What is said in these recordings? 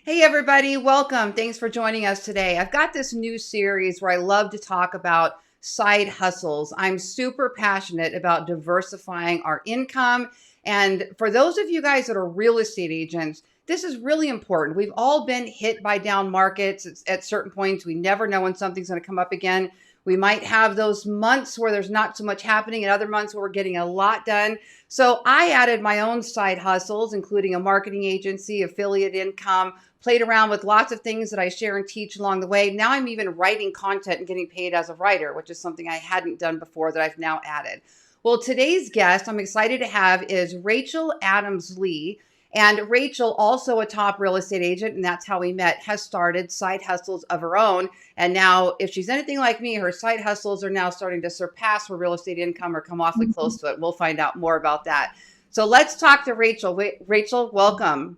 Hey, everybody, welcome. Thanks for joining us today. I've got this new series where I love to talk about side hustles. I'm super passionate about diversifying our income. And for those of you guys that are real estate agents, this is really important. We've all been hit by down markets at certain points. We never know when something's going to come up again. We might have those months where there's not so much happening and other months where we're getting a lot done. So I added my own side hustles, including a marketing agency, affiliate income, played around with lots of things that I share and teach along the way. Now I'm even writing content and getting paid as a writer, which is something I hadn't done before that I've now added. Well, today's guest I'm excited to have is Rachel Adams Lee. And Rachel, also a top real estate agent, and that's how we met, has started side hustles of her own. And now, if she's anything like me, her side hustles are now starting to surpass her real estate income or come awfully close to it. We'll find out more about that. So let's talk to Rachel. Rachel, welcome.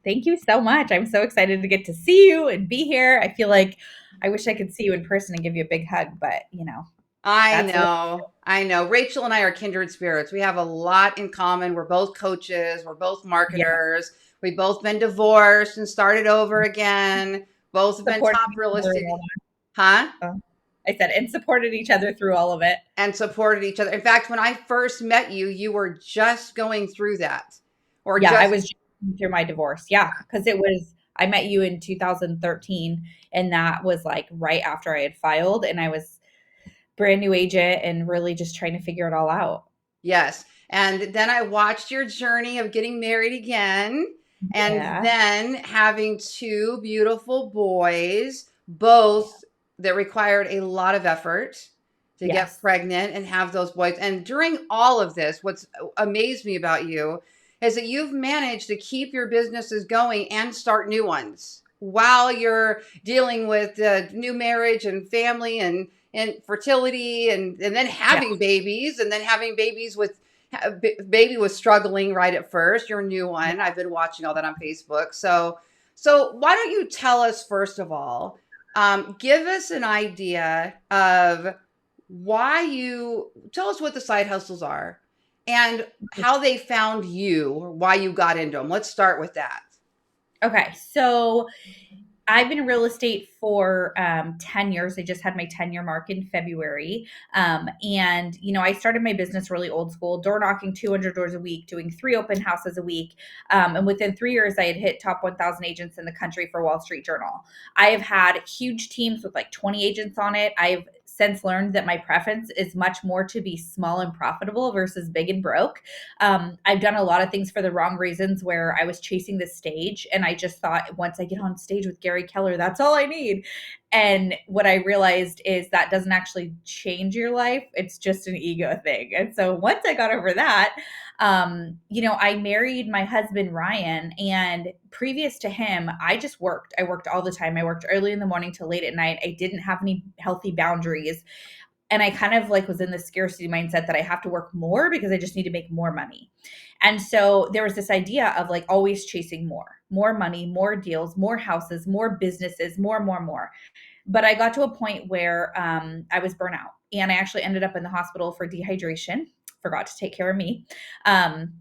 Thank you so much. I'm so excited to get to see you and be here. I feel like I wish I could see you in person and give you a big hug, but I that's a little. know. I know. Rachel and I are kindred spirits. We have a lot in common. We're both coaches. We're both Yeah, marketers. We've both been divorced and started over again. Both have been supporting top each real other and estate. all Huh? that. I said, and supported each other through all of it. And supported each other. In fact, when I first met you, you were just going through that or Yeah, I just, was just going through my divorce. Yeah, because I met you in 2013, and that was like right after I had filed, and I was brand new agent and really just trying to figure it all out. yes. And then I watched your journey of getting married again and Yeah. then having two beautiful boys, both that required a lot of effort to get Yes. pregnant and have those boys. And during all of this, what's amazed me about you is that you've managed to keep your businesses going and start new ones while you're dealing with new marriage and family and fertility and then Yeah. having babies and then having babies with baby was struggling right at first, your new one. I've been watching all that on Facebook. So why don't you tell us first of all, give us an idea of why you tell us what the side hustles are and how they found you or why you got into them. Let's start with that. Okay. So I've been in real estate for 10 years. I just had my 10-year mark in February. I started my business really old school, door knocking 200 doors a week, doing 3 open houses a week. And within 3 years, I had hit top 1,000 agents in the country for Wall Street Journal. I have had huge teams with like 20 agents on it. I've since learned that my preference is much more to be small and profitable versus big and broke. I've done a lot of things for the wrong reasons where I was chasing the stage and I just thought once I get on stage with Gary Keller, that's all I need. And what I realized is that doesn't actually change your life. It's just an ego thing. And so once I got over that, I married my husband, Ryan. And previous to him, I just worked. I worked all the time. I worked early in the morning till late at night. I didn't have any healthy boundaries, and I kind of like was in the scarcity mindset that I have to work more because I just need to make more money. And so there was this idea of like always chasing more money, more deals, more houses, more businesses, more. But I got to a point where I was burnout and I actually ended up in the hospital for dehydration, forgot to take care of me. Um,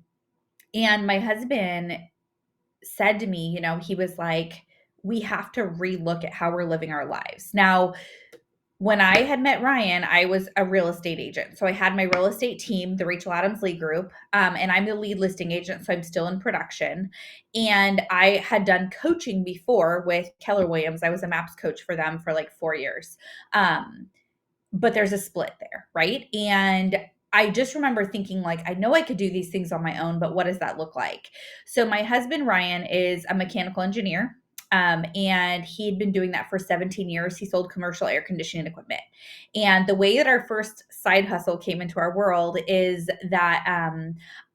and my husband said to me, he was like, we have to relook at how we're living our lives. Now, when I had met Ryan, I was a real estate agent. So I had my real estate team, the Rachel Adams Lee Group, and I'm the lead listing agent. So I'm still in production. And I had done coaching before with Keller Williams. I was a MAPS coach for them for like 4 years. But there's a split there, right? And I just remember thinking, like, I know I could do these things on my own, but what does that look like? So my husband, Ryan, is a mechanical engineer. And he'd been doing that for 17 years. He sold commercial air conditioning equipment. And the way that our first side hustle came into our world is that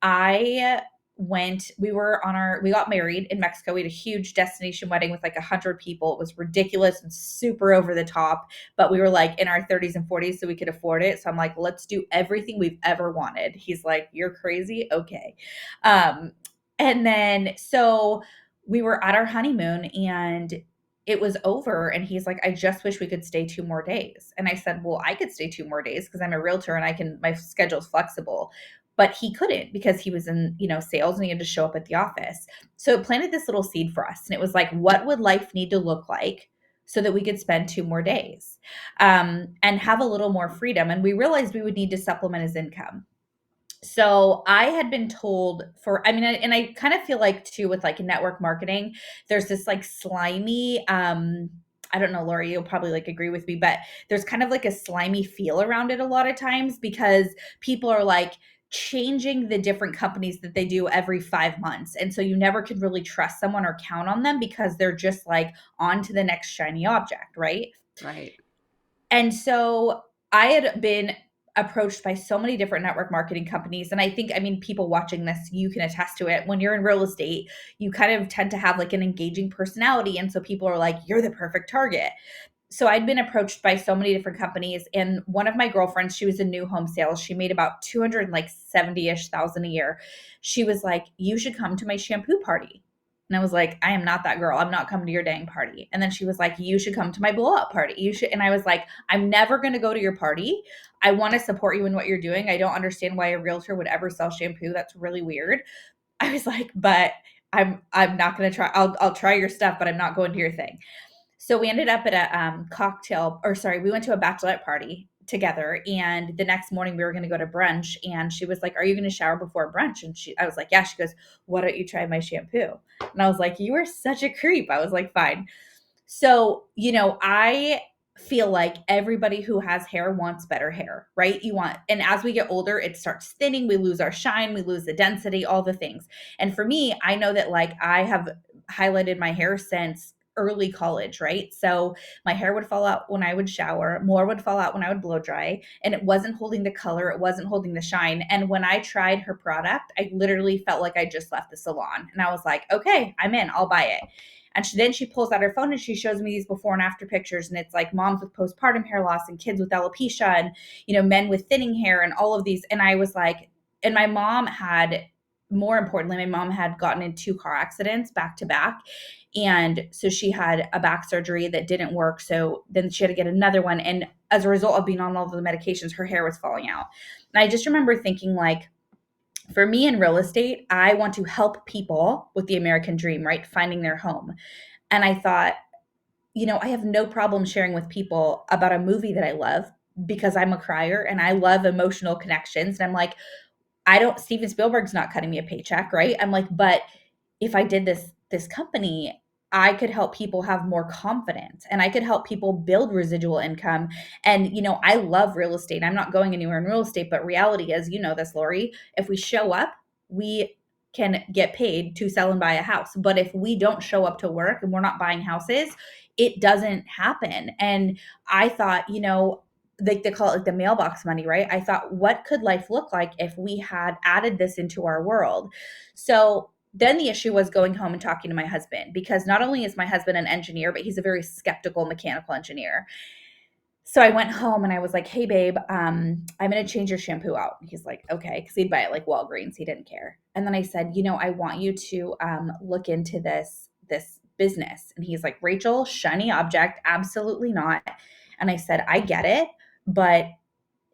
I we got married in Mexico. We had a huge destination wedding with like 100 people. It was ridiculous and super over the top, but we were like in our 30s and 40s, so we could afford it. So I'm like, let's do everything we've ever wanted. He's like, you're crazy. Okay. Um, and then so we were at our honeymoon and it was over and he's like, I just wish we could stay 2 more days. And I said, well, I could stay 2 more days because I'm a realtor and my schedule's flexible. but he couldn't because he was in, sales and he had to show up at the office. So it planted this little seed for us. And it was like, what would life need to look like so that we could spend 2 more days and have a little more freedom? And we realized we would need to supplement his income. So I had been told and I kind of feel like too with like network marketing, there's this like slimy, I don't know, Lori, you'll probably like agree with me, but there's kind of like a slimy feel around it a lot of times because people are like changing the different companies that they do every 5 months. And so you never can really trust someone or count on them because they're just like on to the next shiny object, right? Right. And so I had been approached by so many different network marketing companies. And I think, people watching this, you can attest to it. When you're in real estate, you kind of tend to have like an engaging personality. And so people are like, you're the perfect target. So I'd been approached by so many different companies. And one of my girlfriends, she was in new home sales. She made about 270-ish thousand a year. She was like, you should come to my shampoo party. And I was like, I am not that girl. I'm not coming to your dang party. And then she was like, you should come to my blow up party. You should. And I was like, I'm never going to go to your party. I want to support you in what you're doing. I don't understand why a realtor would ever sell shampoo. That's really weird. I was like, but I'm not going to try. I'll try your stuff, but I'm not going to your thing. So we ended up at a we went to a bachelorette party together. And the next morning we were going to go to brunch. And she was like, are you going to shower before brunch? And I was like, yeah. She goes, why don't you try my shampoo? And I was like, you are such a creep. I was like, fine. So, I feel like everybody who has hair wants better hair, right? And as we get older, it starts thinning. We lose our shine, we lose the density, all the things. And for me, I know that like I have highlighted my hair since early college, right? So my hair would fall out when I would shower, more would fall out when I would blow dry, and it wasn't holding the color, it wasn't holding the shine. And when I tried her product, I literally felt like I just left the salon. And I was like, okay, I'm in, I'll buy it. And then she pulls out her phone and she shows me these before and after pictures. And it's like moms with postpartum hair loss and kids with alopecia and, men with thinning hair and all of these. And I was like, and more importantly, my mom had gotten in 2 car accidents back to back. And so she had a back surgery that didn't work. So then she had to get another one. And as a result of being on all of the medications, her hair was falling out. And I just remember thinking like, for me in real estate, I want to help people with the American dream, right? Finding their home. And I thought, I have no problem sharing with people about a movie that I love because I'm a crier and I love emotional connections. And I'm like, Steven Spielberg's not cutting me a paycheck, right? I'm like, but if I did this company, I could help people have more confidence and I could help people build residual income. And, I love real estate. I'm not going anywhere in real estate, but reality is, this, Lori, if we show up, we can get paid to sell and buy a house. But if we don't show up to work and we're not buying houses, it doesn't happen. And I thought, like they call it like the mailbox money, right? I thought, what could life look like if we had added this into our world? So then the issue was going home and talking to my husband, because not only is my husband an engineer, but he's a very skeptical mechanical engineer. So I went home and I was like, hey, babe, I'm going to change your shampoo out. He's like, okay, because he'd buy it like Walgreens. He didn't care. And then I said, I want you to look into this business. And he's like, Rachel, shiny object, absolutely not. And I said, I get it, but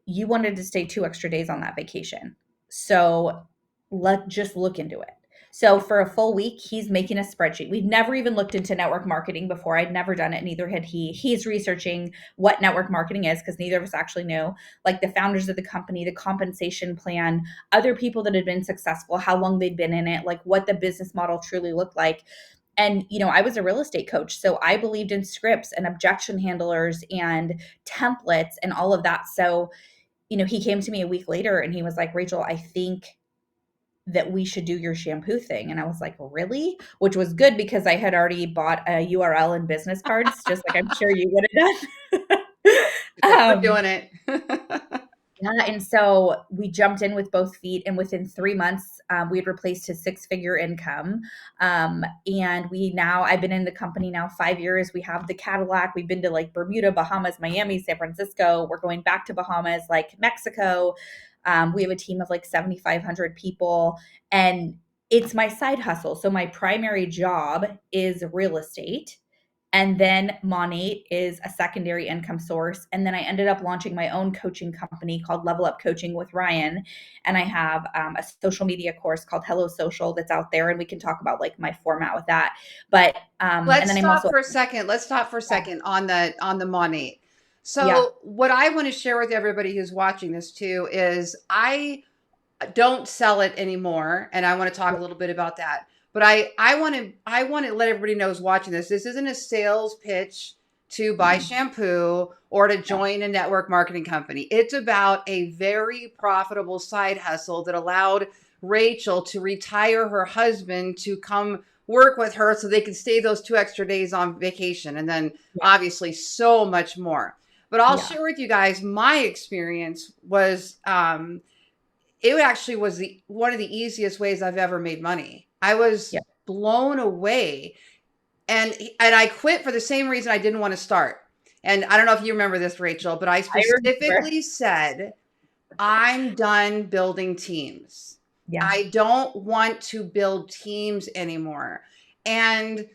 you wanted to stay 2 extra days on that vacation. So let's just look into it. So for a full week, he's making a spreadsheet. We'd never even looked into network marketing before. I'd never done it. Neither had he. He's researching what network marketing is because neither of us actually knew. Like the founders of the company, the compensation plan, other people that had been successful, how long they'd been in it, like what the business model truly looked like. And, I was a real estate coach. So I believed in scripts and objection handlers and templates and all of that. So, he came to me a week later and he was like, Rachel, I think that we should do your shampoo thing. And I was like, really? Which was good because I had already bought a URL and business cards, just like I'm sure you would have Thanks for done. doing it. Yeah, and so we jumped in with both feet, and within 3 months, we had replaced his 6-figure income. And I've been in the company now 5 years. We have the Cadillac. We've been to like Bermuda, Bahamas, Miami, San Francisco. We're going back to Bahamas, like Mexico. We have a team of like 7,500 people, and it's my side hustle. So my primary job is real estate. And then Monate is a secondary income source. And then I ended up launching my own coaching company called Level Up Coaching with Ryan. And I have a social media course called Hello Social that's out there. And we can talk about like my format with that. But, and Let's then I'm stop also, for a second. Let's stop for a second on the Monate. yeah, So what I want to share with everybody who's watching this too is I don't sell it anymore, and I want to talk a little bit about that. But I want to let everybody know who's watching this. This isn't a sales pitch to buy shampoo or to no, join a network marketing company. It's about a very profitable side hustle that allowed Rachel to retire her husband to come work with her so they could stay those 2 extra days on vacation, and then yeah, obviously so much more. But I'll yeah, share with you guys my experience was it actually was the one of the easiest ways I've ever made money. I was yeah. blown away, and I quit for the same reason I didn't want to start. And I don't know if you remember this, Rachel, but I I remember. specifically said, I'm done building teams. Yeah, I don't want to build teams anymore. And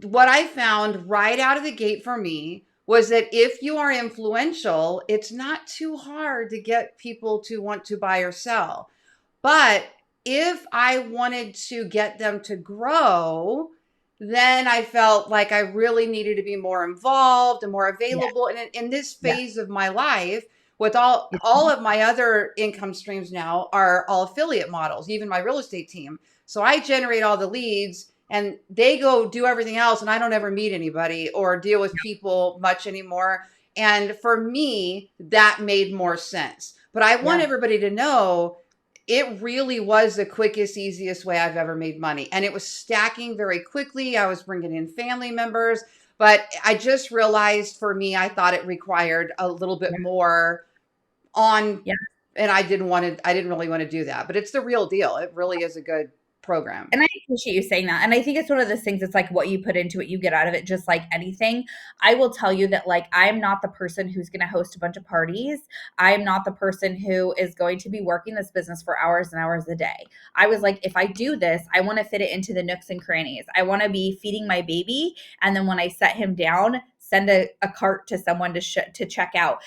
what I found right out of the gate for me was that if you are influential, it's not too hard to get people to want to buy or sell. But if I wanted to get them to grow, then I felt like I really needed to be more involved and more yeah, available. And in this yeah, phase of my life, with all of my other income streams now are all affiliate models, even my real estate team. So I generate all the leads and they go do everything else, and I don't ever meet anybody or deal with people much anymore. And for me, that made more sense. But I want yeah. everybody to know it really was the quickest, easiest way I've ever made money. And it was stacking very quickly. I was bringing in family members, but I just realized for me, I thought it required a little bit more on, Yeah. and I didn't really want to do that, but it's the real deal. It really is a good program. And I appreciate you saying that. And I think it's one of those things, it's like what you put into it, you get out of it, just like anything. I will tell you that, like, I'm not the person who's going to host a bunch of parties. I'm not the person who is going to be working this business for hours and hours a day. I was like, if I do this, I want to fit it into the nooks and crannies. I want to be feeding my baby. And then when I set him down, send a cart to someone to check out.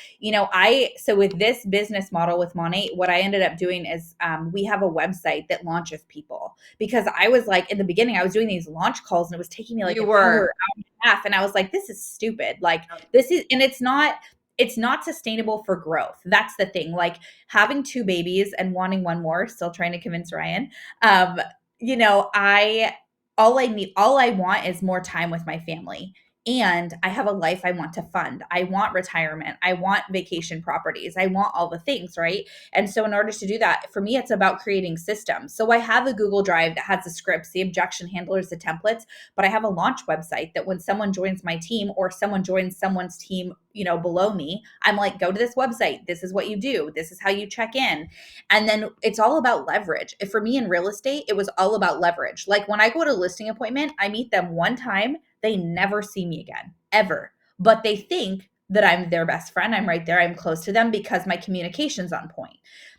So with this business model with Monate, what I ended up doing is we have a website that launches people, because I was like, in the beginning, I was doing these launch calls and it was taking me like You an hour, were. hour and a half. And I was like, this is stupid. Like, this is, and it's not sustainable for growth. That's the thing. Like, having two babies and wanting one more, still trying to convince Ryan. Um, you know, I all I want is more time with my family. And I have a life I want to fund. I want retirement. I want vacation properties. I want all the things, right? And so, in order to do that, for me, it's about creating systems. So, I have a Google Drive that has the scripts, the objection handlers, the templates, but I have a launch website that when someone joins my team or someone joins someone's team, below me, I'm like, go to this website. This is what you do. This is how you check in. And then it's all about leverage. For me in real estate, it was all about leverage. Like, when I go to a listing appointment, I meet them one time, they never see me again, ever. But they think that I'm their best friend. I'm right there. I'm close to them because my communication's on point.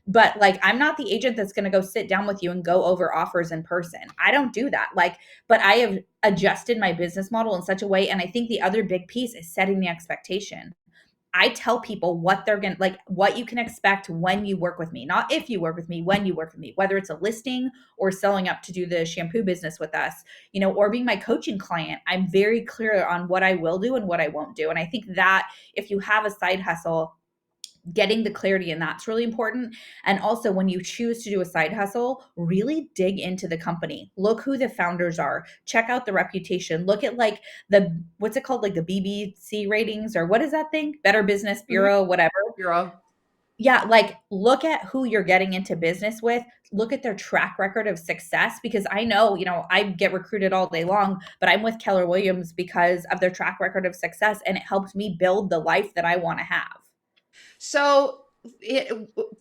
But like, I'm not the agent that's going to go sit down with you and go over offers in person. I don't do that. Like, but I have adjusted my business model in such a way. And I think the other big piece is setting the expectation. I tell people what they're going to like, what you can expect when you work with me, not if you work with me, when you work with me, whether it's a listing or selling up to do the shampoo business with us, or being my coaching client. I'm very clear on what I will do and what I won't do. And I think that if you have a side hustle, getting the clarity in that's really important. And also, when you choose to do a side hustle, really dig into the company. Look who the founders are. Check out the reputation. Look at like the what's it called, like the BBC ratings, or what is that thing? Better Business Mhm. Bureau, whatever. Bureau. Yeah, like, look at who you're getting into business with. Look at their track record of success, because I know, I get recruited all day long, but I'm with Keller Williams because of their track record of success, and it helped me build the life that I want to have. So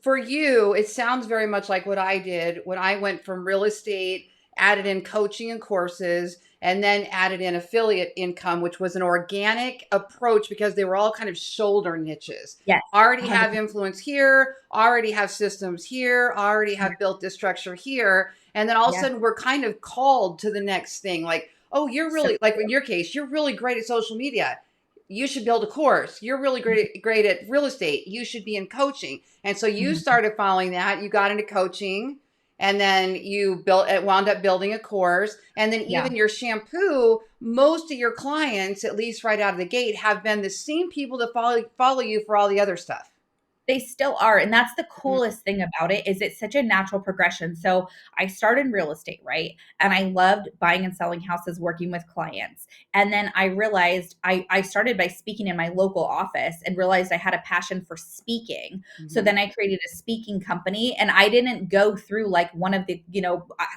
for you, it sounds very much like what I did when I went from real estate, added in coaching and courses, and then added in affiliate income, which was an organic approach because they were all kind of shoulder niches. Yes, Already have 100%. influence here, already have systems here, already have built this structure here. And then all of a Yeah. sudden we're kind of called to the next thing. Like, oh, you're So really, like in your case, you're really great at social media. You should build a course. You're really great at real estate. You should be in coaching. And so you mhm. started following that. You got into coaching, and then you wound up building a course. And then Yeah. even your shampoo, most of your clients, at least right out of the gate, have been the same people that follow you for all the other stuff. They still are, and that's the Mhm. coolest thing about it is it's such a natural progression. So, I started in real estate, right? And I loved buying and selling houses, working with clients. And then I realized I started by speaking in my local office and realized I had a passion for speaking. So Mhm. then I created a speaking company, and I didn't go through like one of the,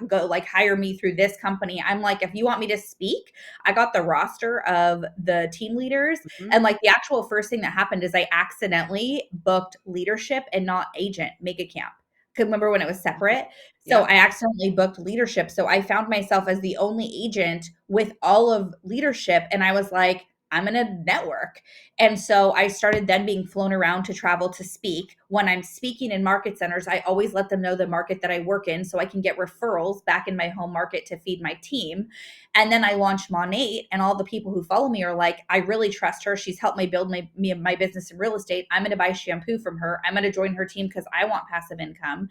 go like hire me through this company. I'm like, if you want me to speak, I got the roster of the team leaders, Mhm. and like the actual first thing that happened is I accidentally booked leadership and not agent mega camp. Could remember when it was separate. So Yep. I accidentally booked leadership. So I found myself as the only agent with all of leadership. And I was like, I'm going to network. And so I started then being flown around to travel to speak. When I'm speaking in market centers, I always let them know the market that I work in so I can get referrals back in my home market to feed my team. And then I launched Monate, and all the people who follow me are like, I really trust her. She's helped me build my business in real estate. I'm going to buy shampoo from her. I'm going to join her team because I want passive income.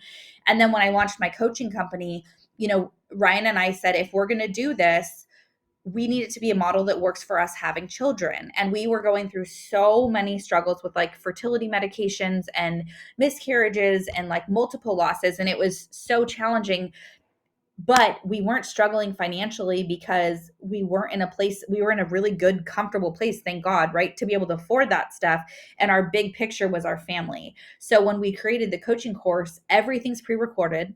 And then when I launched my coaching company, Ryan and I said, if we're going to do this, we need it to be a model that works for us having children. And we were going through so many struggles with like fertility medications and miscarriages and like multiple losses. And it was so challenging, but we weren't struggling financially because we were in a really good, comfortable place, thank God, right? To be able to afford that stuff. And our big picture was our family. So when we created the coaching course, everything's pre-recorded.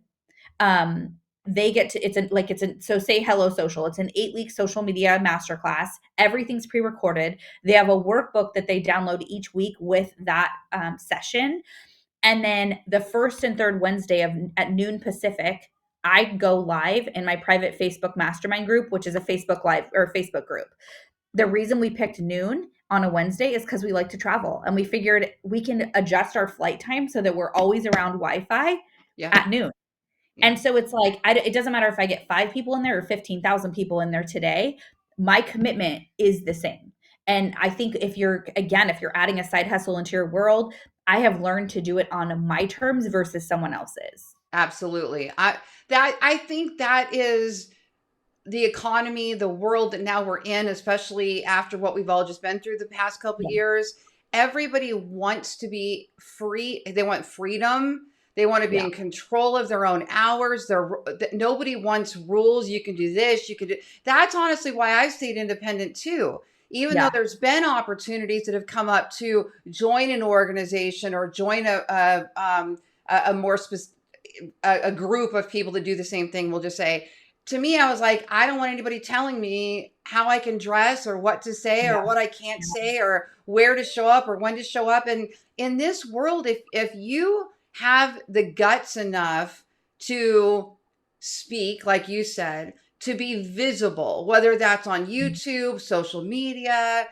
Um, they get to so say hello social. It's an 8-week social media masterclass. Everything's pre-recorded. They have a workbook that they download each week with that session. And then the first and third Wednesday at noon Pacific, I go live in my private Facebook mastermind group, which is a Facebook live or Facebook group. The reason we picked noon on a Wednesday is because we like to travel, and we figured we can adjust our flight time so that we're always around Wi-Fi Yeah. at noon. Yeah. And so it's like, it doesn't matter if I get 5 people in there or 15,000 people in there today, my commitment is the same. And I think if you're adding a side hustle into your world, I have learned to do it on my terms versus someone else's. Absolutely. I think that is the economy, the world that now we're in, especially after what we've all just been through the past couple of Yeah. years. Everybody wants to be free. They want freedom. They want to be Yeah. in control of their own hours. Nobody wants rules. You can do this. You can do. That's honestly why I've stayed independent too. Even though Yeah. there's been opportunities that have come up to join an organization or join a more specific a group of people that do the same thing. We'll just say, to me, I was like, I don't want anybody telling me how I can dress or what to say Yeah. or what I can't say or where to show up or when to show up. And in this world, if you have the guts enough to speak, like you said, to be visible, whether that's on YouTube, social media,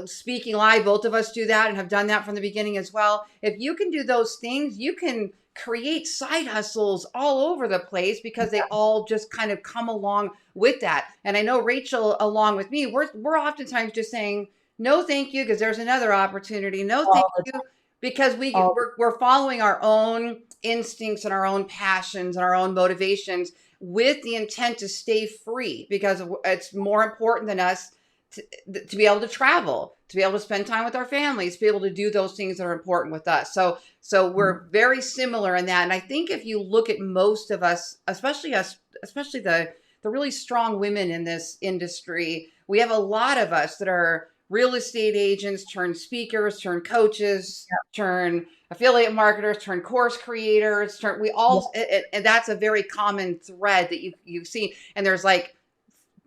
speaking live, both of us do that and have done that from the beginning as well. If you can do those things, you can create side hustles all over the place because they all just kind of come along with that. And I know Rachel, along with me, we're oftentimes just saying no, thank you, because there's another opportunity. No, thank All the you, because all we're following our own instincts and our own passions and our own motivations with the intent to stay free because it's more important than us to be able to travel, to be able to spend time with our families, to be able to do those things that are important with us. So we're very similar in that. And I think if you look at most of us, especially the really strong women in this industry, we have a lot of us that are real estate agents, turn speakers, turn coaches, turn affiliate marketers, turn course creators, and that's a very common thread that you see. And there's like,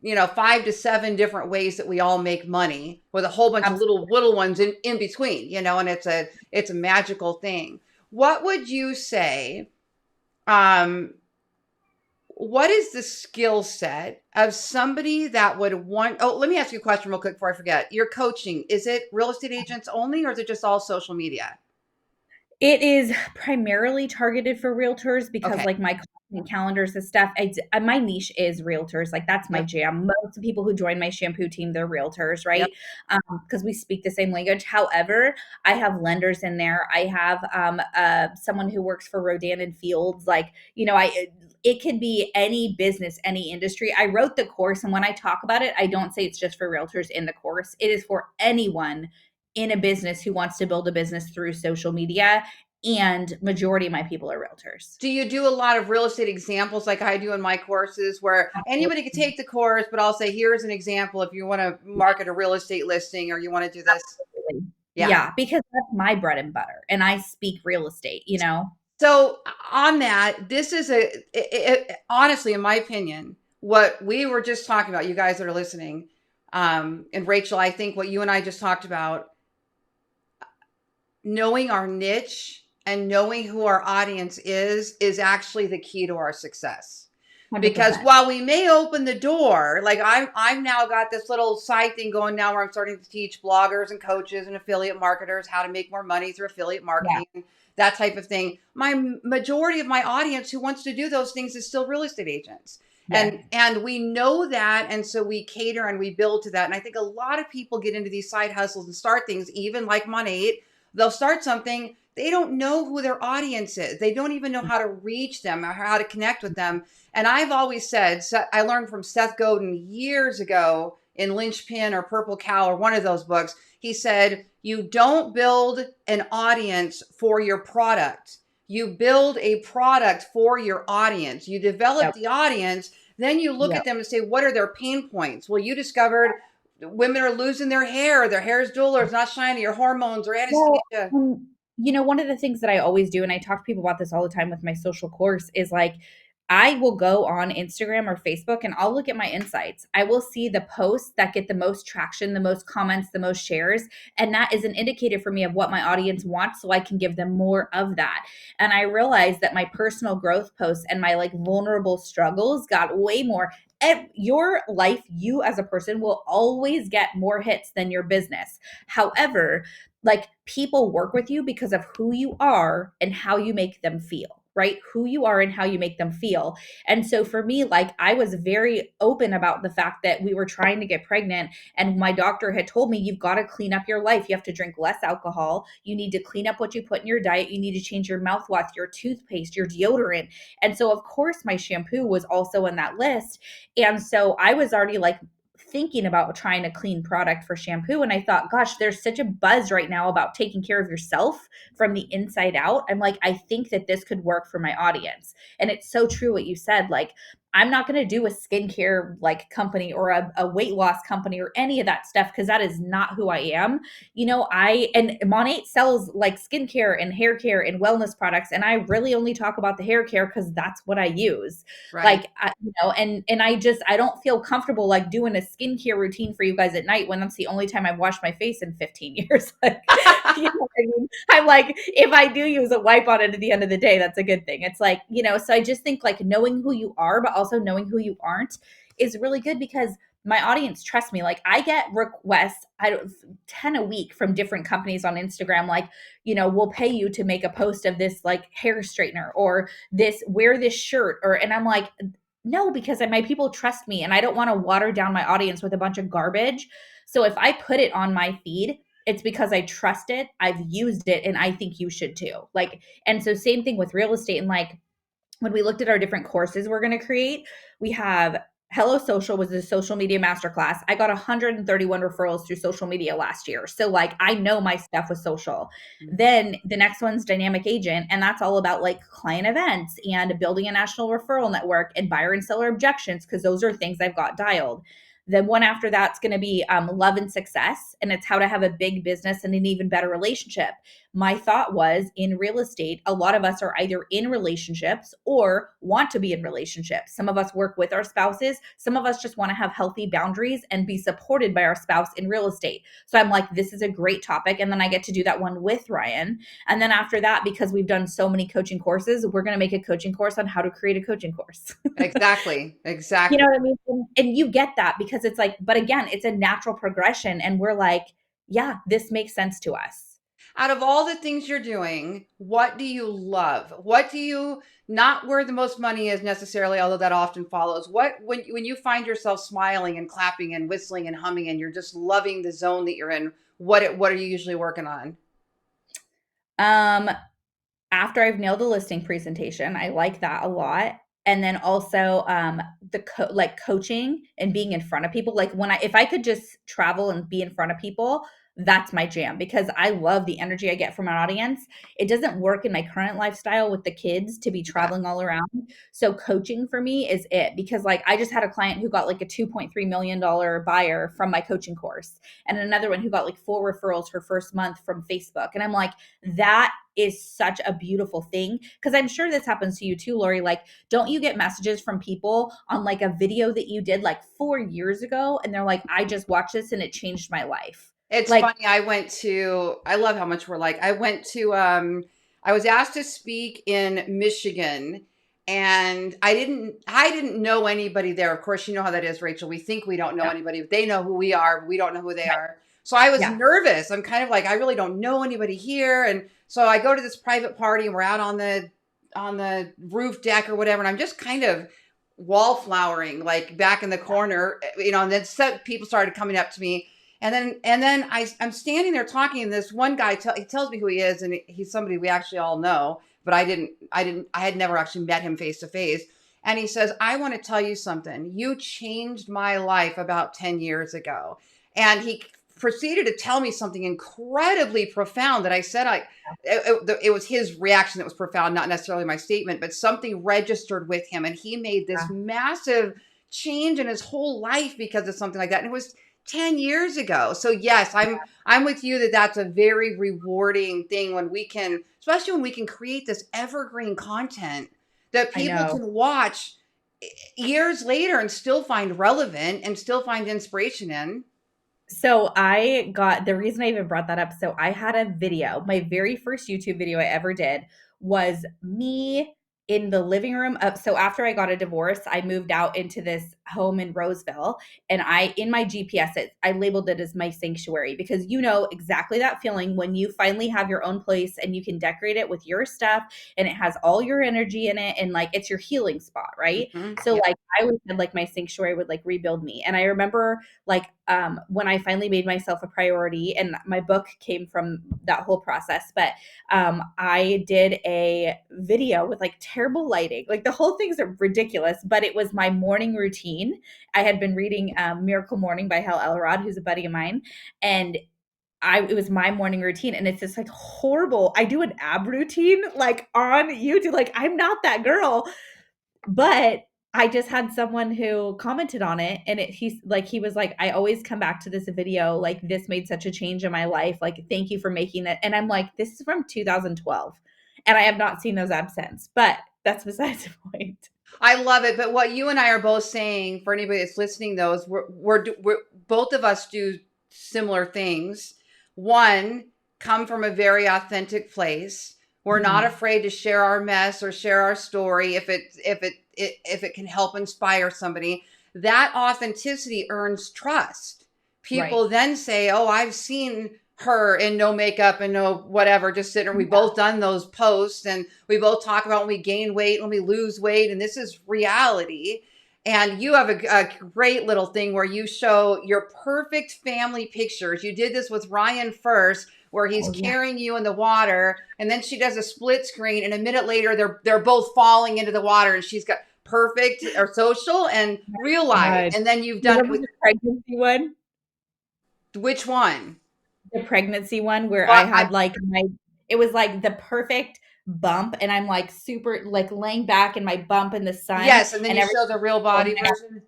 5 to 7 different ways that we all make money with a whole bunch of absolutely. little ones in between, and it's a magical thing. What would you say, um, what is the skill set of somebody that would want, oh, let me ask you a question real quick before I forget. Your coaching, is it real estate agents only, or is it just all social media? It is primarily targeted for realtors because Okay. like my content appointment calendars and stuff. My niche is realtors. Like that's my Yep. jam. Most of the people who join my shampoo team, they're realtors, Yep. right? Because we speak the same language. However, I have lenders in there. I have someone who works for Rodan and Fields. Like, it could be any business, any industry. I wrote the course, and when I talk about it, I don't say it's just for realtors in the course. It is for anyone in a business who wants to build a business through social media, and majority of my people are realtors. Do you do a lot of real estate examples like I do in my courses where anybody could take the course, but I'll say, here's an example if you want to market a real estate listing or you want to do this? Absolutely. Yeah. Yeah, because that's my bread and butter, and I speak real estate. So on that, this is honestly, in my opinion, what we were just talking about, you guys that are listening, and Rachel, I think what you and I just talked about, knowing our niche and knowing who our audience is actually the key to our success. Because 100%. while we may open the door, like I've now got this little side thing going now where I'm starting to teach bloggers and coaches and affiliate marketers how to make more money through affiliate Yeah. marketing, that type of thing. My majority of my audience who wants to do those things is still real estate agents. Yeah. And we know that, and so we cater and we build to that. And I think a lot of people get into these side hustles and start things, even like Money. They'll start something, they don't know who their audience is. They don't even know how to reach them or how to connect with them. And I've always said, I learned from Seth Godin years ago in Lynchpin or Purple Cow or one of those books. He said, you don't build an audience for your product. You build a product for your audience. You develop Yep. the audience, then you look Yep. at them and say, what are their pain points? Well, you discovered women are losing their hair is dull or it's not shiny or hormones or Well, anesthesia. one of the things that I always do, and I talk to people about this all the time with my social course, is like I will go on Instagram or Facebook and I'll look at my insights. I will see the posts that get the most traction, the most comments, the most shares. And that is an indicator for me of what my audience wants. So I can give them more of that. And I realized that my personal growth posts and my like vulnerable struggles got way more. Your life, you as a person will always get more hits than your business. However, like people work with you because of who you are and how you make them feel, right? Who you are and how you make them feel. And so for me, like I was very open about the fact that we were trying to get pregnant, and my doctor had told me, you've got to clean up your life. You have to drink less alcohol. You need to clean up what you put in your diet. You need to change your mouthwash, your toothpaste, your deodorant. And so of course my shampoo was also in that list. And so I was already like thinking about trying a clean product for shampoo. And I thought, gosh, there's such a buzz right now about taking care of yourself from the inside out. I'm like, I think that this could work for my audience. And it's so true what you said. Like, I'm not going to do a skincare like company or a weight loss company or any of that stuff because that is not who I am. And Monat sells like skincare and hair care and wellness products, and I really only talk about the hair care because that's what I use. Right. Like, and I don't feel comfortable like doing a skincare routine for you guys at night when that's the only time I've washed my face in 15 years. Like, you know what I mean? I'm like, if I do use a wipe on it at the end of the day, that's a good thing. It's like, so I just think like knowing who you are, but also knowing who you aren't is really good because my audience trusts me. Like I get requests, 10 a week from different companies on Instagram. Like, we'll pay you to make a post of this like hair straightener or wear this shirt and I'm like, no, because my people trust me and I don't want to water down my audience with a bunch of garbage. So if I put it on my feed, it's because I trust it, I've used it, and I think you should too. Like, and so same thing with real estate. And like when we looked at our different courses we're going to create, we have Hello Social was a social media masterclass. I got 131 referrals through social media last year. So like I know my stuff with social. Then the next one's Dynamic Agent, and that's all about like client events and building a national referral network and buyer and seller objections because those are things I've got dialed. The one after that's going to be Love and Success, and it's how to have a big business and an even better relationship. My thought was in real estate, a lot of us are either in relationships or want to be in relationships. Some of us work with our spouses. Some of us just want to have healthy boundaries and be supported by our spouse in real estate. So I'm like, this is a great topic. And then I get to do that one with Ryan. And then after that, because we've done so many coaching courses, we're going to make a coaching course on how to create a coaching course. Exactly. You Exactly. know what I mean? And you get that because it's like, but again, it's a natural progression. And we're like, yeah, this makes sense to us. Out of all the things you're doing, what do you love? What do you not where the most money is necessarily, although that often follows. What when you find yourself smiling and clapping and whistling and humming and you're just loving the zone that you're in, what are you usually working on? Um, After I've nailed the listing presentation, I like that a lot. And then also like coaching and being in front of people. Like when I if I could just travel and be in front of people, that's my jam because I love the energy I get from an audience. It doesn't work in my current lifestyle with the kids to be Yeah. traveling all around. So coaching for me is it because like I just had a client who got like a $2.3 million buyer from my coaching course and another one who got like 4 referrals her first month from Facebook. And I'm like, that is such a beautiful thing because I'm sure this happens to you too, Lori. Like, don't you get messages from people on like a video that you did like 4 years ago and they're like, I just watched this and it changed my life? It's Like, funny. I love how much we're like. I was asked to speak in Michigan and I didn't know anybody there. Of course, you know how that is, Rachel. We think we don't know yeah, anybody. They know who we are, but we don't know who they are. So I was yeah, nervous. I'm kind of like, I really don't know anybody here. And so I go to this private party and we're out on the roof deck or whatever. And I'm just kind of wallflowering like back in the corner, and then people started coming up to me I'm standing there talking, and this one guy he tells me who he is, and he's somebody we actually all know, but I had never actually met him face to face. And he says, "I want to tell you something. You changed my life about 10 years ago." And he proceeded to tell me something incredibly profound that I said it was his reaction that was profound, not necessarily my statement, but something registered with him, and he made this massive change in his whole life because of something like that. And it was 10 years ago. So yes, I'm with you that that's a very rewarding thing when we can, especially when we can create this evergreen content that I people know. can watch years later and still find relevant and still find inspiration in. So I got the reason I even brought that up. So I had a video. My very first YouTube video I ever did was me in the living room of so after I got a divorce, I moved out into this home in Roseville and I in my GPS I labeled it as my sanctuary because you know exactly that feeling when you finally have your own place and you can decorate it with your stuff and it has all your energy in it and like it's your healing spot, right? So Yeah. like I always said like my sanctuary would like rebuild me. And I remember like when I finally made myself a priority, and my book came from that whole process. But I did a video with like terrible lighting. Like the whole thing's ridiculous, but it was my morning routine. I had been reading Miracle Morning by Hal Elrod, who's a buddy of mine, and it was my morning routine and it's just like horrible. I do an ab routine like on YouTube. Like I'm not that girl, but I just had someone who commented on it and he was like, I always come back to this video. Like this made such a change in my life. Like, thank you for making that. And I'm like, this is from 2012 and I have not seen those abs since, but that's besides the point. I love it. But what you and I are both saying for anybody that's listening, though, is we're both of us do similar things. One, come from a very authentic place. We're not Mhm. afraid to share our mess or share our story if it can help inspire somebody. That authenticity earns trust. Right. People then say, "Oh, I've seen her in no makeup and no whatever, just sitting." We both done those posts, and we both talk about when we gain weight, when we lose weight, and this is reality. And you have a great little thing where you show your perfect family pictures. You did this with Ryan first, where he's Oh yeah. carrying you in the water, and then she does a split screen, and a minute later they're both falling into the water, and she's got perfect or social and real life. God. And then you've You done it remember with the pregnancy one? which one? The pregnancy one where I Well, had like it was like the perfect bump and I'm like super like laying back in my bump in the sun yes, and then and you everything. show the real And body then version.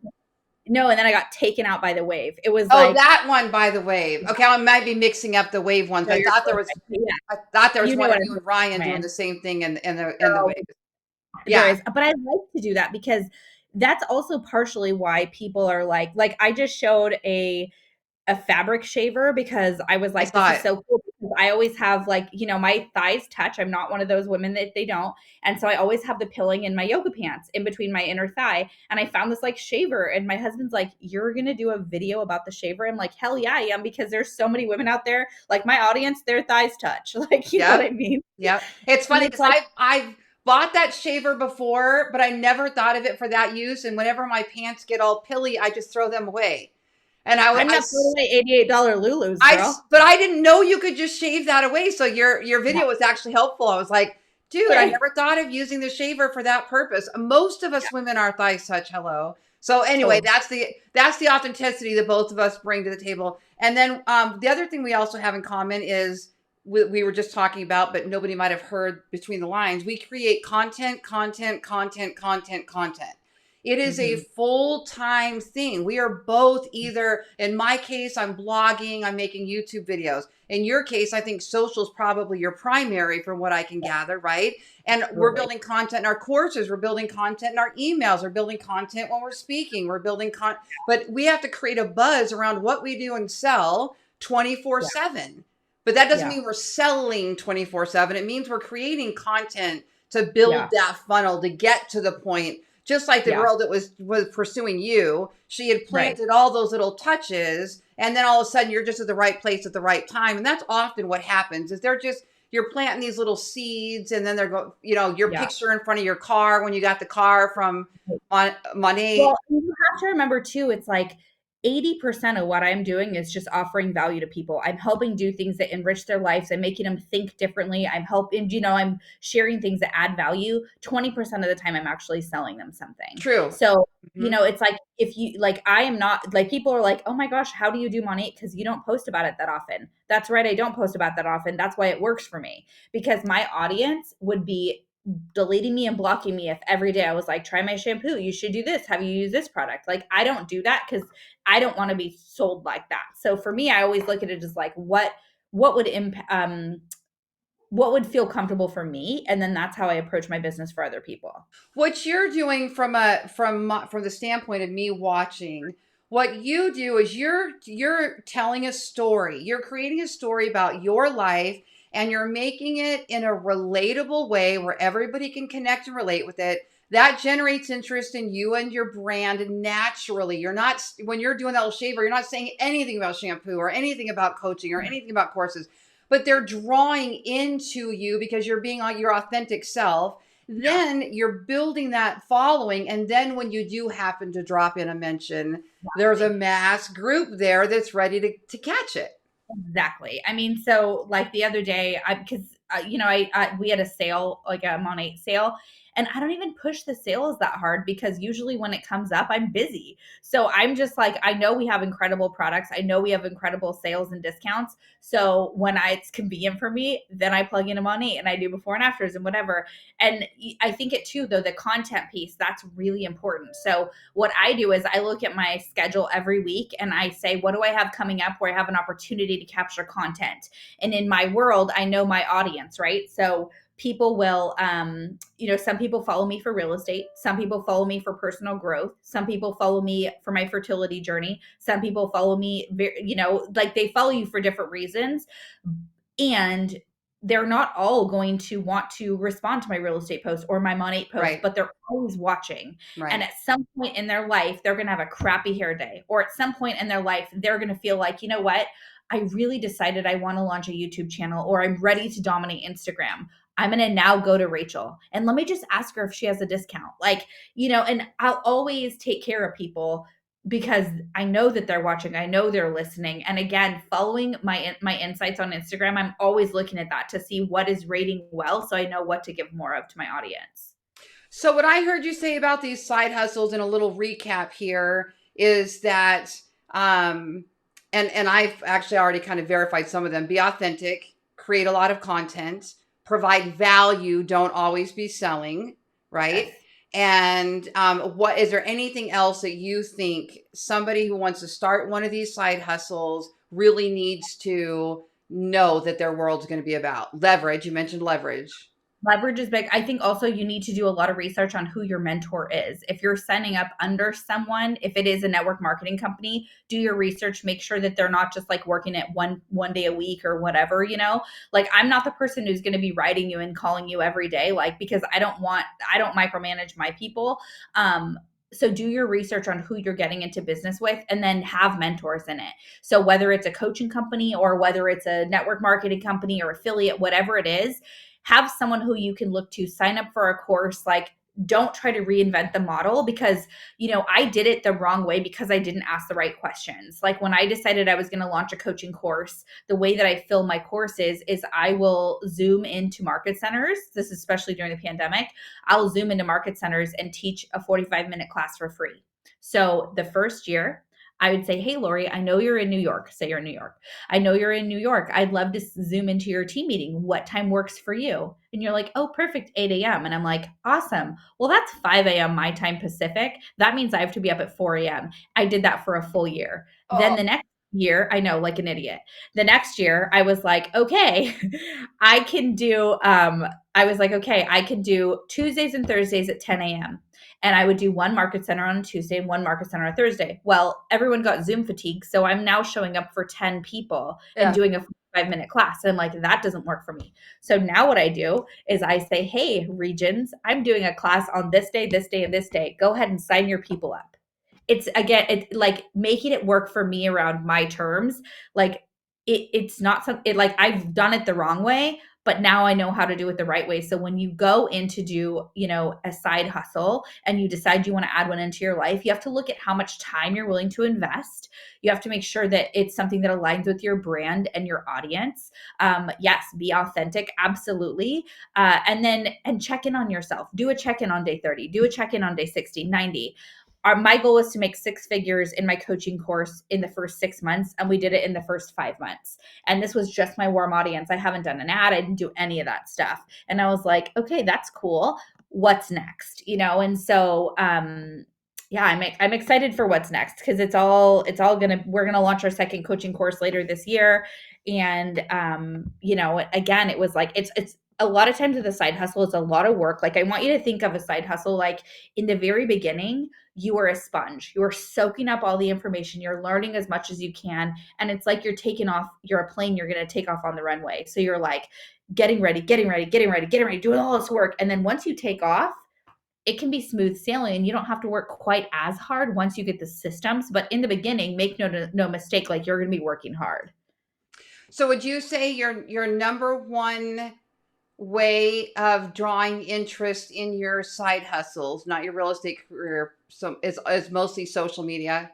no, and then I got taken out by the wave. It was Oh, like, that one by the wave. Okay, I might be mixing up the wave ones. no, you're perfect. Yeah, I thought there was you know one of what you and Ryan I'm doing saying. the same thing in the So wave. there Yeah, is, but I like to do that because that's also partially why people are like I just showed a fabric shaver because I was I like, this saw is it. so cool because I always have like, my thighs touch. I'm not one of those women that they don't. And so I always have the pilling in my yoga pants in between my inner thigh. And I found this like shaver, and my husband's like, "You're going to do a video about the shaver?" I'm like, "Hell yeah, I am," because there's so many women out there, like my audience, their thighs touch. Like, you know what Yep. I mean? Yep. It's And funny it's because like, I've bought that shaver before, but I never thought of it for that use. And whenever my pants get all pilly, I just throw them away. And I'm not throwing away $88 Lulus, girl. but I didn't know you could just shave that away. So your Yeah. video was actually helpful. I was like, dude, I never thought of using the shaver for that purpose. Most of us women, our thighs touch. Hello. So anyway, Totally. that's the authenticity that both of us bring to the table. And then the other thing we also have in common is we were just talking about, but nobody might have heard between the lines. We create content, content, content, content, content. It is a Mhm. full-time thing. We are both either, in my case, I'm blogging, I'm making YouTube videos. In your case, I think social is probably your primary from what I can gather, right? And we're Absolutely. building content in our courses, we're building content in our emails, we're building content when we're speaking, we're building content, but we have to create a buzz around what we do and sell Yeah. 24/7. But that doesn't Yeah. mean we're selling 24/7. It means we're creating content to build Yeah. that funnel to get to the point. Just like the Yeah. girl that was pursuing you, she had Right. planted all those little touches, and then all of a sudden you're just at the right place at the right time. And that's often what happens is you're planting these little seeds, and then they're going, your Yeah. picture in front of your car when you got the car from Money. Well, you have to remember too, it's like 80% of what I'm doing is just offering value to people. I'm helping do things that enrich their lives. I'm making them think differently. I'm helping, I'm sharing things that add value. 20% of the time, I'm actually selling them something. True. So, Hmm. it's like if you, like, I am not, like, people are like, "Oh my gosh, how do you do money?" Because you don't post about it that often. That's right. I don't post about that often. That's why it works for me, because my audience would be deleting me and blocking me if every day I was like, "Try my shampoo. You should do this. Have you used this product?" Like, I don't do that because I don't want to be sold like that. So for me, I always look at it as like, what would what would feel comfortable for me, and then that's how I approach my business for other people. What you're doing from the standpoint of me watching, what you do is you're telling a story. You're creating a story about your life, and you're making it in a relatable way where everybody can connect and relate with it. That generates interest in you and your brand naturally. You're not, when you're doing that little shaver, you're not saying anything about shampoo or anything about coaching or anything about courses, but they're drawing into you because you're being your authentic self. Yeah, Then you're building that following. And then when you do happen to drop in a mention, there's a exactly. mass group there that's ready to catch it. Exactly. I mean, so like the other day, because we had a sale, like a Monat sale, and I don't even push the sales that hard because usually when it comes up, I'm busy. So I'm just like, I know we have incredible products. I know we have incredible sales and discounts. So when it's convenient for me, then I plug in a Monat and I do before and afters and whatever. And I think it too, though, the content piece, that's really important. So what I do is I look at my schedule every week and I say, what do I have coming up where I have an opportunity to capture content? And in my world, I know my audience, right? So people will, some people follow me for real estate. Some people follow me for personal growth. Some people follow me for my fertility journey. Some people follow me, like they follow you for different reasons. And they're not all going to want to respond to my real estate post or my Monat post, Right. but they're always watching. And Right. at some point in their life, they're going to have a crappy hair day. Or at some point in their life, they're going to feel like, you know what? I really decided I want to launch a YouTube channel, or I'm ready to dominate Instagram. I'm going to now go to Rachel and let me just ask her if she has a discount. Like, and I'll always take care of people because I know that they're watching. I know they're listening. And again, following my insights on Instagram, I'm always looking at that to see what is rating well so I know what to give more of to my audience. So what I heard you say about these side hustles in a little recap here is that and I've actually already kind of verified some of them. Be authentic, create a lot of content, provide value, don't always be selling, Yes. right? And what is there anything else that you think somebody who wants to start one of these side hustles really needs to know that their world's going to be about? Leverage, you mentioned leverage. Leverage is big. I think also you need to do a lot of research on who your mentor is. If you're signing up under someone, if it is a network marketing company, do your research, make sure that they're not just like working at one day a week or whatever, you know? Like I'm not the person who's going to be writing you and calling you every day, like because I don't micromanage my people. So do your research on who you're getting into business with and then have mentors in it. So whether it's a coaching company or whether it's a network marketing company or affiliate, whatever it is, have someone who you can look to, sign up for a course. Like don't try to reinvent the model because I did it the wrong way because I didn't ask the right questions. Like when I decided I was going to launch a coaching course, the way that I fill my courses is I will zoom into market centers. This is especially during the pandemic. I'll zoom into market centers and teach a 45-minute class for free. So the first year I would say, hey, Lori, I know you're in New York. Say you're in New York. I know you're in New York. I'd love to zoom into your team meeting. What time works for you? And you're like, oh, perfect, 8 a.m. And I'm like, awesome. Well, that's 5 a.m. my time Pacific. That means I have to be up at 4 a.m. I did that for a full year. Then Oh, the next year, I know, like an idiot. The next year, I was like, okay, I can do, I can do Tuesdays and Thursdays at 10 a.m. And I would do one market center on a Tuesday and one market center on a Thursday. Well, everyone got Zoom fatigue. So I'm now showing up for 10 people and yeah. doing a 5-minute class. And I'm like, that doesn't work for me. So now what I do is I say, hey, regions, I'm doing a class on this day, this day, and this day. Go ahead and sign your people up. It's again, it's like making it work for me around my terms. Like it's not something like I've done it the wrong way, but now I know how to do it the right way. So when you go in to do, a side hustle and you decide you want to add one into your life, you have to look at how much time you're willing to invest. You have to make sure that it's something that aligns with your brand and your audience. Yes, be authentic, absolutely. And check in on yourself. Do a check in on day 30, do a check in on day 60, 90. My goal was to make six figures in my coaching course in the first 6 months, and we did it in the first 5 months. And this was just my warm audience. I haven't done an ad. I didn't do any of that stuff. And I was like, okay, that's cool. What's next? And so yeah, I'm excited for what's next because we're gonna launch our second coaching course later this year. And again, it was like it's a lot of times with a side hustle, it's a lot of work. Like I want you to think of a side hustle like in the very beginning, you are a sponge. You are soaking up all the information. You're learning as much as you can. And it's like you're a plane, you're going to take off on the runway. So you're like getting ready, doing all this work. And then once you take off, it can be smooth sailing and you don't have to work quite as hard once you get the systems. But in the beginning, make no mistake, like you're going to be working hard. So would you say your number one way of drawing interest in your side hustles, not your real estate career, so is mostly social media?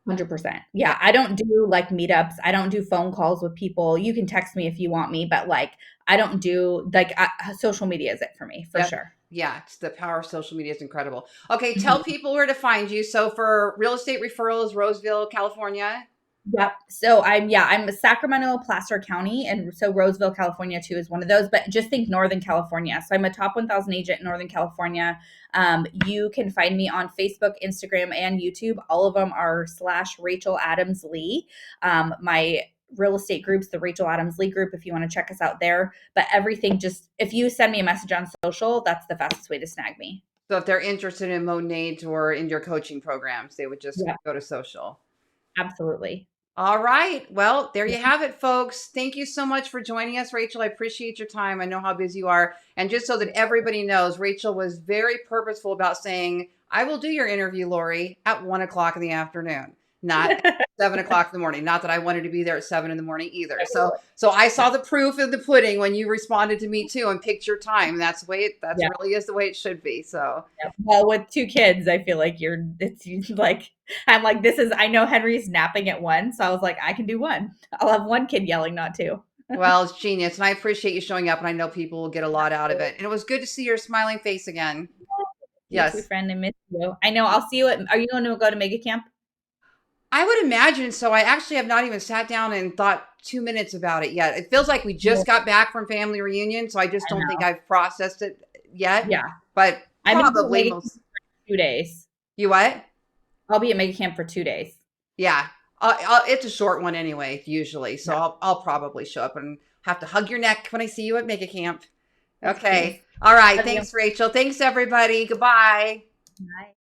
100%. Yeah. Yeah. I don't do like meetups. I don't do phone calls with people. You can text me if you want me, but like, I don't do social media is it for me for Yep. sure. Yeah, it's the power of social media is incredible. Okay, tell Mhm. people where to find you. So for real estate referrals, Roseville, California. Yep. So I'm a Sacramento, Placer County, and so Roseville, California too is one of those. But just think Northern California. So I'm a top 1,000 agent in Northern California. You can find me on Facebook, Instagram, and YouTube. All of them are /Rachel Adams Lee. My real estate groups, the Rachel Adams Lee group, if you want to check us out there. But everything, just if you send me a message on social, that's the fastest way to snag me. So if they're interested in Monades or in your coaching programs, they would just Yeah, go to social. absolutely. All right. Well, there you have it, folks. Thank you so much for joining us, Rachel. I appreciate your time. I know how busy you are. And just so that everybody knows, Rachel was very purposeful about saying, I will do your interview, Lori, at 1 o'clock in the afternoon, not at 7 o'clock in the morning. Not that I wanted to be there at 7 in the morning either. So I saw the proof of the pudding when you responded to me too and picked your time. That's the way that's Yeah. really is the way it should be. So Yeah. Well, with two kids, I feel like it's like, I'm like, I know Henry's napping at 1. So I was like, I can do one. I'll have one kid yelling, not two. well, it's genius. And I appreciate you showing up. And I know people will get a lot out of it. And it was good to see your smiling face again. You too, Yes. friend. I miss you. I know. I'll see you are you going to go to Mega Camp? I would imagine so. I actually have not even sat down and thought 2 minutes about it yet. It feels like we Yeah, just got back from family reunion. So I just I don't think know. I've processed it yet. Yeah. But I'm going to be at probably Mega Camp most. for 2 days. You what? I'll be at Mega Camp for 2 days. Yeah. It's a short one anyway, usually. So Yeah. I'll probably show up and have to hug your neck when I see you at Mega Camp. Yes, please. Okay. All right. Love you. Thanks, Rachel. Thanks, everybody. Goodbye. Bye.